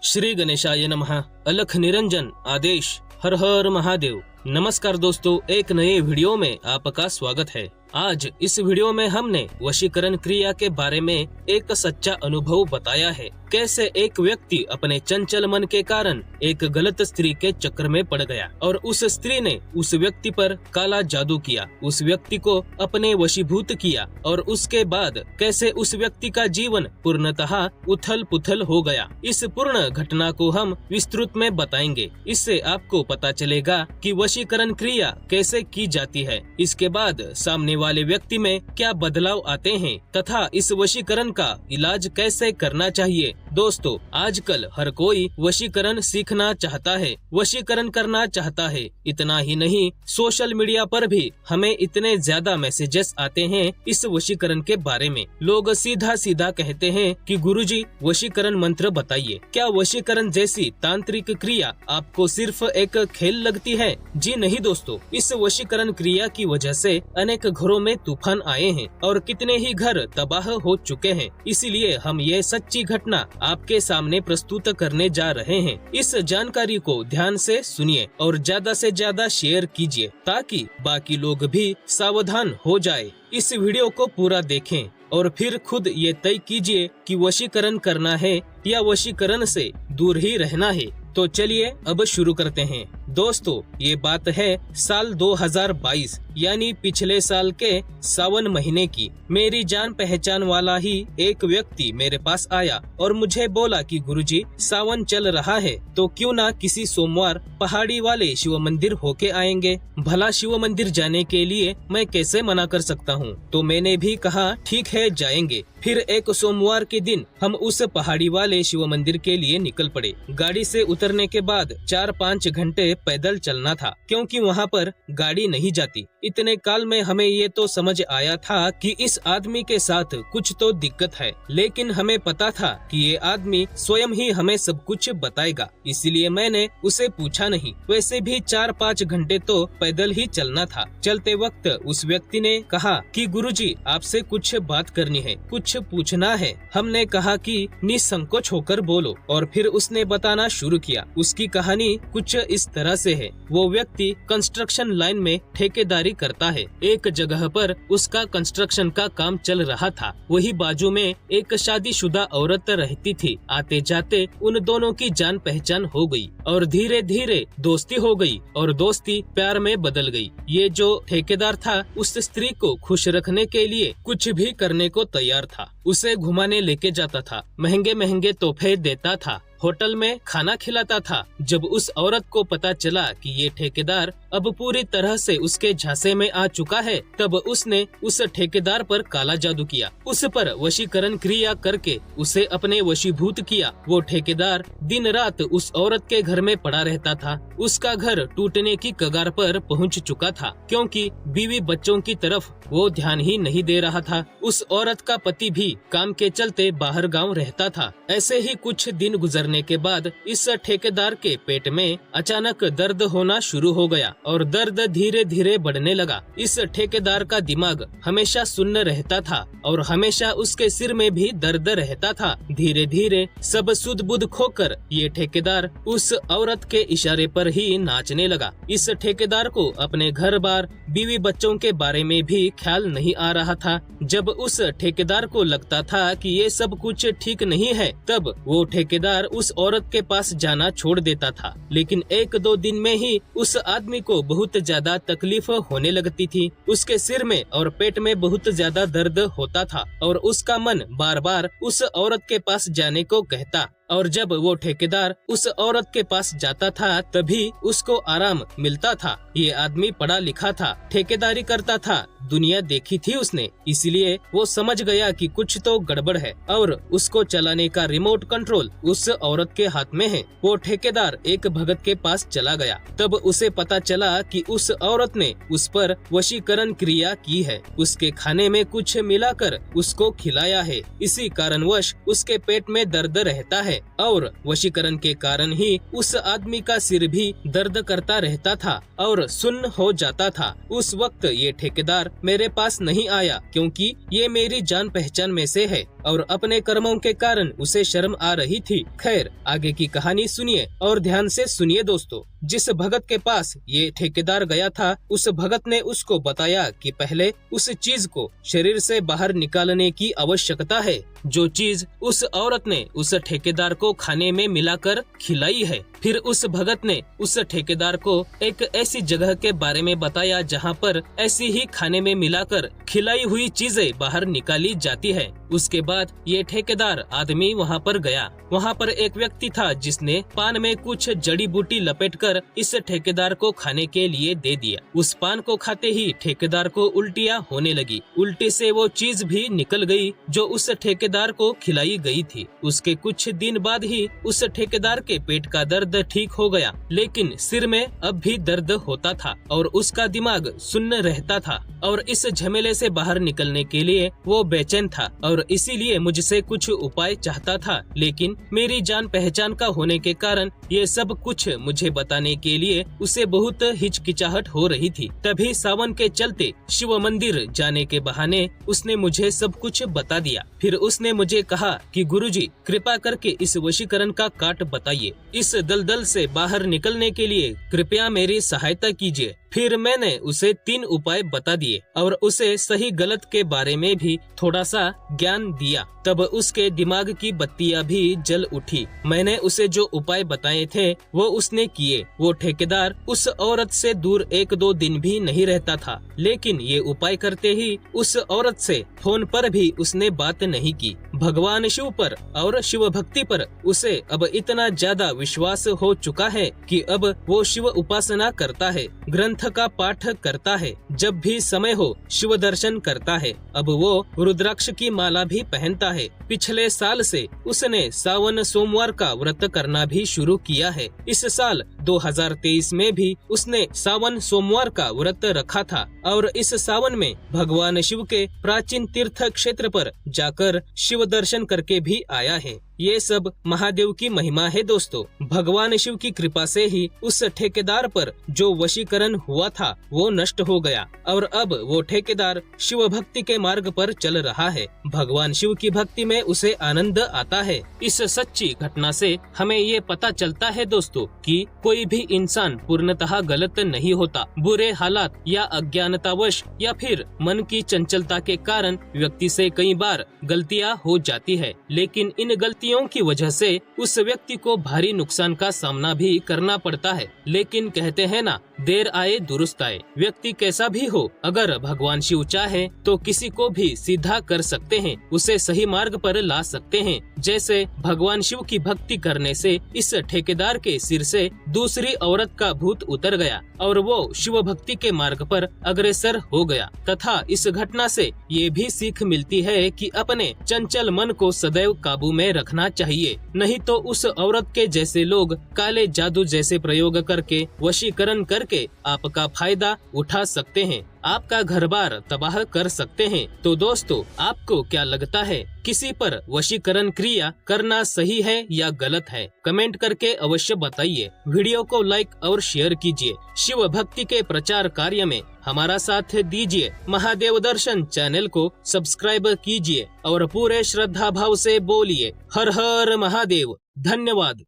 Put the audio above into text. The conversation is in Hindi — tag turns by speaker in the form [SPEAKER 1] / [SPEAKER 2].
[SPEAKER 1] श्री गणेशाय नमः। अलख निरंजन आदेश। हर हर महादेव। नमस्कार दोस्तों, एक नए वीडियो में आपका स्वागत है। आज इस वीडियो में हमने वशीकरण क्रिया के बारे में एक सच्चा अनुभव बताया है। कैसे एक व्यक्ति अपने चंचल मन के कारण एक गलत स्त्री के चक्कर में पड़ गया और उस स्त्री ने उस व्यक्ति पर काला जादू किया, उस व्यक्ति को अपने वशीभूत किया और उसके बाद कैसे उस व्यक्ति का जीवन पूर्णतः उथल पुथल हो गया। इस पूर्ण घटना को हम विस्तृत में बताएंगे। इससे आपको पता चलेगा कि वशीकरण क्रिया कैसे की जाती है, इसके बाद सामने वाले व्यक्ति में क्या बदलाव आते हैं तथा इस वशीकरण का इलाज कैसे करना चाहिए। दोस्तों, आजकल हर कोई वशीकरण सीखना चाहता है, वशीकरण करना चाहता है। इतना ही नहीं, सोशल मीडिया पर भी हमें इतने ज्यादा मैसेजेस आते हैं इस वशीकरण के बारे में। लोग सीधा सीधा कहते हैं कि गुरुजी वशीकरण मंत्र बताइए। क्या वशीकरण जैसी तांत्रिक क्रिया आपको सिर्फ एक खेल लगती है? जी नहीं दोस्तों, इस वशीकरण क्रिया की वजह से अनेक घरों में तूफान आए हैं और कितने ही घर तबाह हो चुके हैं। इसीलिए हम ये सच्ची घटना आपके सामने प्रस्तुत करने जा रहे हैं। इस जानकारी को ध्यान से सुनिए और ज्यादा से ज्यादा शेयर कीजिए ताकि बाकी लोग भी सावधान हो जाए। इस वीडियो को पूरा देखें और फिर खुद ये तय कीजिए कि वशीकरण करना है या वशीकरण से दूर ही रहना है। तो चलिए अब शुरू करते हैं। दोस्तों, ये बात है साल 2022 यानी पिछले साल के सावन महीने की। मेरी जान पहचान वाला ही एक व्यक्ति मेरे पास आया और मुझे बोला कि गुरुजी सावन चल रहा है तो क्यों ना किसी सोमवार पहाड़ी वाले शिव मंदिर होके आएंगे। भला शिव मंदिर जाने के लिए मैं कैसे मना कर सकता हूँ। तो मैंने भी कहा ठीक है जाएंगे। फिर एक सोमवार के दिन हम उस पहाड़ी वाले शिव मंदिर के लिए निकल पड़े। गाड़ी से उतरने के बाद 4-5 घंटे पैदल चलना था क्योंकि वहाँ पर गाड़ी नहीं जाती। इतने काल में हमें ये तो समझ आया था कि इस आदमी के साथ कुछ तो दिक्कत है, लेकिन हमें पता था कि ये आदमी स्वयं ही हमें सब कुछ बताएगा, इसलिए मैंने उसे पूछा नहीं। वैसे भी 4-5 घंटे तो पैदल ही चलना था। चलते वक्त उस व्यक्ति ने कहा कि गुरुजी आपसे कुछ बात करनी है, कुछ पूछना है। हमने कहा कि निसंकोच होकर बोलो और फिर उसने बताना शुरू किया। उसकी कहानी कुछ इस तरह से है। वो व्यक्ति कंस्ट्रक्शन लाइन में ठेकेदारी करता है। एक जगह पर उसका कंस्ट्रक्शन का काम चल रहा था। वही बाजू में एक शादीशुदा औरत रहती थी। आते जाते उन दोनों की जान पहचान हो गई और धीरे धीरे दोस्ती हो गई और दोस्ती प्यार में बदल गई। ये जो ठेकेदार था उस स्त्री को खुश रखने के लिए कुछ भी करने को तैयार था। उसे घुमाने लेके जाता था, महंगे महंगे तोहफे देता था, होटल में खाना खिलाता था। जब उस औरत को पता चला कि ये ठेकेदार अब पूरी तरह से उसके झांसे में आ चुका है, तब उसने उस ठेकेदार पर काला जादू किया, उस पर वशीकरण क्रिया करके उसे अपने वशीभूत किया। वो ठेकेदार दिन रात उस औरत के घर में पड़ा रहता था। उसका घर टूटने की कगार पर पहुंच चुका था क्योंकि बीवी बच्चों की तरफ वो ध्यान ही नहीं दे रहा था। उस औरत का पति भी काम के चलते बाहर गांव रहता था। ऐसे ही कुछ दिन गुजरने के बाद इस ठेकेदार के पेट में अचानक दर्द होना शुरू हो गया और दर्द धीरे धीरे बढ़ने लगा। इस ठेकेदार का दिमाग हमेशा सुन्न रहता था और हमेशा उसके सिर में भी दर्द रहता था। धीरे धीरे सब सुध बुध खोकर ये ठेकेदार उस औरत के इशारे पर ही नाचने लगा। इस ठेकेदार को अपने घर बार बीवी बच्चों के बारे में भी ख्याल नहीं आ रहा था। जब उस ठेकेदार को लगता था कि ये सब कुछ ठीक नहीं है, तब वो ठेकेदार उस औरत के पास जाना छोड़ देता था। लेकिन 1-2 दिन में ही उस आदमी को बहुत ज्यादा तकलीफ होने लगती थी। उसके सिर में और पेट में बहुत ज्यादा दर्द होता था और उसका मन बार बार उस औरत के पास जाने को कहता। और जब वो ठेकेदार उस औरत के पास जाता था तभी उसको आराम मिलता था। ये आदमी पढ़ा लिखा था, ठेकेदारी करता था, दुनिया देखी थी उसने, इसलिए वो समझ गया कि कुछ तो गड़बड़ है और उसको चलाने का रिमोट कंट्रोल उस औरत के हाथ में है। वो ठेकेदार एक भगत के पास चला गया। तब उसे पता चला कि उस औरत ने उस पर वशीकरण क्रिया की है, उसके खाने में कुछ मिलाकर उसको खिलाया है। इसी कारणवश उसके पेट में दर्द रहता है और वशीकरण के कारण ही उस आदमी का सिर भी दर्द करता रहता था और सुन्न हो जाता था। उस वक्त ये ठेकेदार मेरे पास नहीं आया क्योंकि ये मेरी जान पहचान में से है। और अपने कर्मों के कारण उसे शर्म आ रही थी। खैर, आगे की कहानी सुनिए और ध्यान से सुनिए दोस्तों। जिस भगत के पास ये ठेकेदार गया था, उस भगत ने उसको बताया कि पहले उस चीज को शरीर से बाहर निकालने की आवश्यकता है, जो चीज उस औरत ने उस ठेकेदार को खाने में मिलाकर खिलाई है। फिर उस भगत ने उस ठेकेदार को एक ऐसी जगह के बारे में बताया जहाँ पर ऐसी ही खाने में मिलाकर खिलाई हुई चीजें बाहर निकाली जाती है। उसके बाद ये ठेकेदार आदमी वहाँ पर गया। वहाँ पर एक व्यक्ति था जिसने पान में कुछ जड़ी बूटी लपेटकर इस ठेकेदार को खाने के लिए दे दिया। उस पान को खाते ही ठेकेदार को उल्टियाँ होने लगी। उल्टी से वो चीज भी निकल गई जो उस ठेकेदार को खिलाई गई थी। उसके कुछ दिन बाद ही उस ठेकेदार के पेट का दर्द ठीक हो गया, लेकिन सिर में अब भी दर्द होता था और उसका दिमाग सुन्न रहता था और इस झमेले से बाहर निकलने के लिए वो बेचैन था और इसीलिए मुझसे कुछ उपाय चाहता था। लेकिन मेरी जान पहचान का होने के कारण ये सब कुछ मुझे बताने के लिए उसे बहुत हिचकिचाहट हो रही थी। तभी सावन के चलते शिव मंदिर जाने के बहाने उसने मुझे सब कुछ बता दिया। फिर उसने मुझे कहा कि गुरुजी, कृपा करके इस वशीकरण का काट बताइए। इस दलदल से बाहर निकलने के लिए कृपया मेरी सहायता कीजिए। फिर मैंने उसे 3 उपाय बता दिए और उसे सही गलत के बारे में भी थोड़ा सा ज्ञान दिया। तब उसके दिमाग की बत्तियां भी जल उठी। मैंने उसे जो उपाय बताए थे वो उसने किए। वो ठेकेदार उस औरत से दूर 1-2 दिन भी नहीं रहता था, लेकिन ये उपाय करते ही उस औरत से फोन पर भी उसने बात नहीं की। भगवान शिव पर और शिव भक्ति पर उसे अब इतना ज्यादा विश्वास हो चुका है कि अब वो शिव उपासना करता है, ग्रंथ का पाठ करता है, जब भी समय हो शिव दर्शन करता है। अब वो रुद्राक्ष की माला भी पहनता है। पिछले साल से उसने सावन सोमवार का व्रत करना भी शुरू किया है। इस साल 2023 में भी उसने सावन सोमवार का व्रत रखा था और इस सावन में भगवान शिव के प्राचीन तीर्थ क्षेत्र पर जाकर शिव दर्शन करके भी आया है। ये सब महादेव की महिमा है दोस्तों। भगवान शिव की कृपा से ही उस ठेकेदार पर जो वशीकरण हुआ था वो नष्ट हो गया और अब वो ठेकेदार शिव भक्ति के मार्ग पर चल रहा है। भगवान शिव की भक्ति में उसे आनंद आता है। इस सच्ची घटना से हमें ये पता चलता है दोस्तों कि कोई भी इंसान पूर्णतः गलत नहीं होता। बुरे हालात या अज्ञानतावश या फिर मन की चंचलता के कारण व्यक्ति से कई बार गलतियां हो जाती है, लेकिन इन गलतियों की वजह से उस व्यक्ति को भारी नुकसान का सामना भी करना पड़ता है। लेकिन कहते हैं ना, देर आए दुरुस्त आए। व्यक्ति कैसा भी हो, अगर भगवान शिव चाहे तो किसी को भी सीधा कर सकते हैं, उसे सही मार्ग पर ला सकते हैं। जैसे भगवान शिव की भक्ति करने से इस ठेकेदार के सिर से दूसरी औरत का भूत उतर गया और वो शिव भक्ति के मार्ग पर अग्रसर हो गया। तथा इस घटना से ये भी सीख मिलती है कि अपने चंचल मन को सदैव काबू में रखना चाहिए, नहीं तो उस औरत के जैसे लोग काले जादू जैसे प्रयोग करके वशीकरण करके आपका फायदा उठा सकते हैं, आपका घर बार तबाह कर सकते हैं। तो दोस्तों, आपको क्या लगता है, किसी पर वशीकरण क्रिया करना सही है या गलत है? कमेंट करके अवश्य बताइए। वीडियो को लाइक और शेयर कीजिए। शिव भक्ति के प्रचार कार्य में हमारा साथ दीजिए। महादेव दर्शन चैनल को सब्सक्राइब कीजिए और पूरे श्रद्धा भाव से बोलिए हर हर महादेव। धन्यवाद।